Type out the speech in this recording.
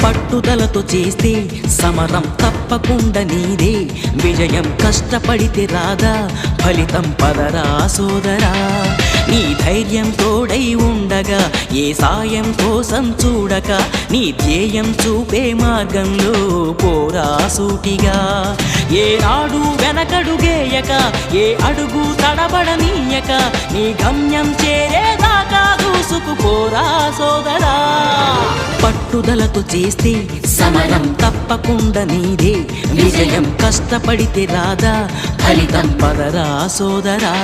పట్టుదలతో చేస్తే సమరం తప్పకుండా నీదే, విజయం కష్టపడితే రాదా ఫలితం పదరా సోదరా. నీ ధైర్యం తోడై ఉండగా ఏ సాయం కోసం చూడక, నీ ధ్యేయం చూపే మార్గంలో పోరా సూటిగా. ఏ నాడు వెనకడుగేయక, ఏ అడుగు తడబడనీయక, నీ గమ్యం చేరేదాకా దూసుకుపోరా సోదరా. పట్టుదలతో చేస్తే సమరం తప్పకుండా నీదే, విజయం కష్టపడితే రాదా ఫలితం పదరా సోదరా.